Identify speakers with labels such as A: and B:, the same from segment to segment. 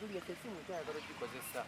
A: Julia essimu kyayagala okugikozesa.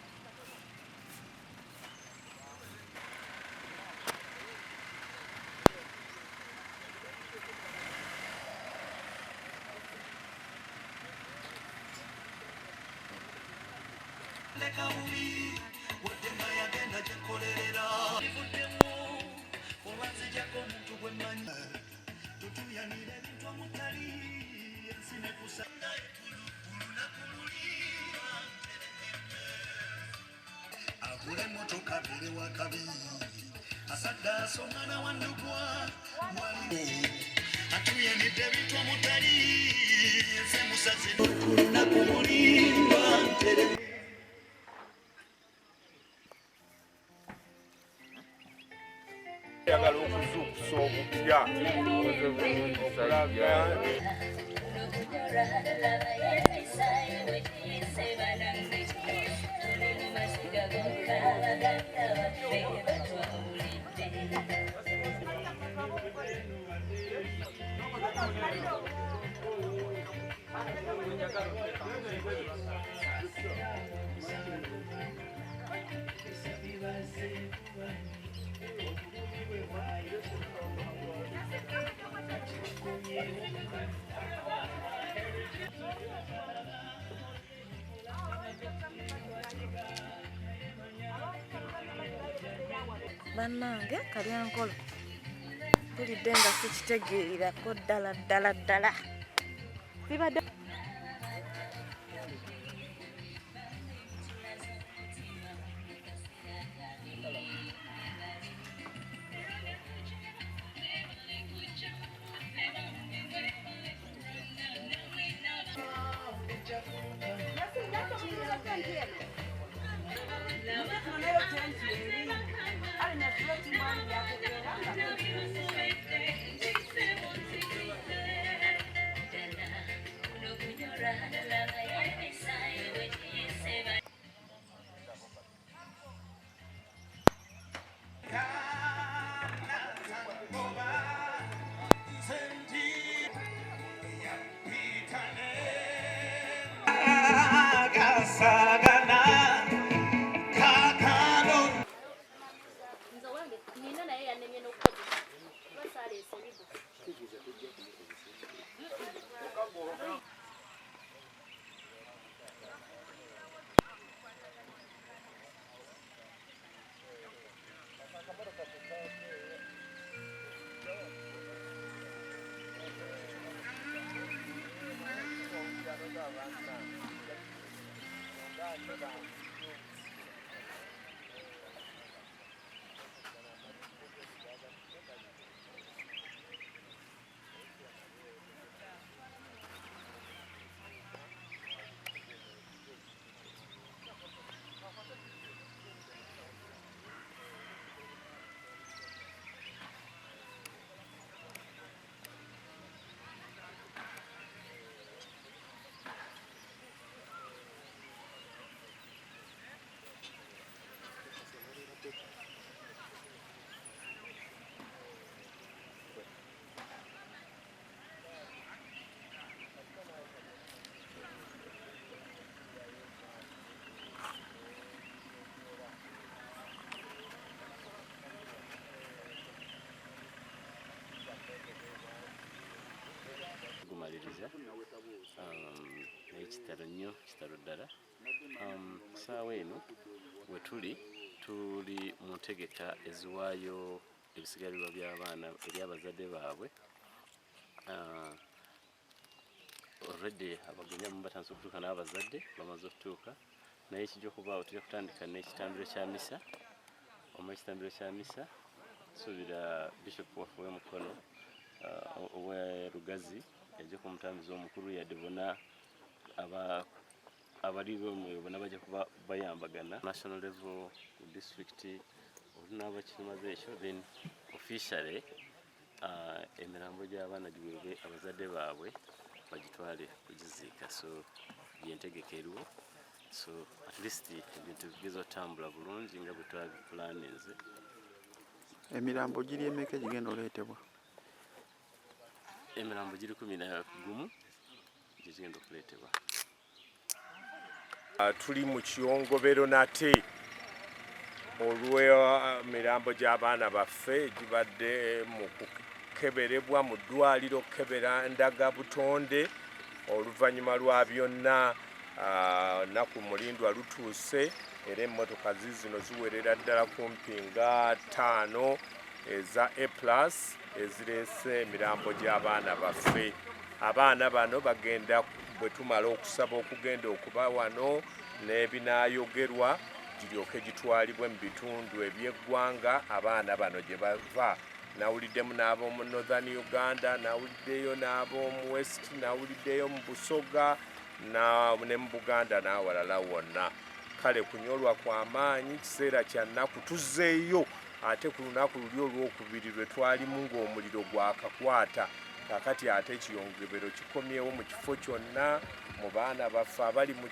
B: Agule motoka vile wakabi asada somana wandugwa mwalimu atuye ni debito mutali semusaze na kumulimba tere
C: yagala okuzuukusa obupya okulaga
D: Bannange Kalyankolo tulidde nga sikitegeerako ddala sibadde
E: gumaliriza ekitalo nnyo kitalo ddala saawa eno we tuli mu ntegeka eziwaayo ebisigalirwa by'abaana eri abazadde baabwe. Already abagenyamu batandise okutuuka n'abazadde bamaze okutuuka, naye kijja okubaawo tujja kutandika n'ekitambiro kya misa. Ekitambiro kya misa suubira Bishop waffe w'Emukono owa Lugazi yajja kumutambuza omukulu yadde bonna abaliwo bonna bajja kuba bayambagana national level ku district olunaaba kimaze ekyo, then officially emirambo gy'abaana giweebwe abazadde baabwe bagitwale kugiziika. So yentegeka eriwo, so at least ebintu bigeza otambula bulungi nga bwe twabipulaninze.
F: Emirambo giri emeka gigenda oleetebwa?
E: Emirambo giri 11 gye gigenda okuleetebwa.
C: Tuli mu kiyongobero nate olw'emirambo gy'abaana baffe gibadde mu kukeberebwa mu ddwaliro kukebera ndagabutonde. Oluvannyuma lwa byonna nnaku mulindwa lutuuse era emmotoka zino ziwerera ddala kumpi nga 5 eza A+ ezireese emirambo gy'abaana baffe. Abaana bano bagenda bwe tumala okusaba okugenda okuba wano n'ebinaayogerwa giryoke gitwalibwe mu bitundu eby'eggwanga abaana bano gye bava. Nawuliddemu n'ab'omu Northern Uganda, nawuliddeyo n'ab'omu West, nawuliddeyo mu Busoga ne mu Buganda n'awalala wonna. Kale kunyolwa kwa maanyi, kiseera kya nnaku tuzzeeyo ate ku lunaku luli olwokubiri lwe twalimu ng'omuliro gwakakwata. Kakati ate ekiyongobero kikomyewo mu kifo kyonna mu baana baffe abali mu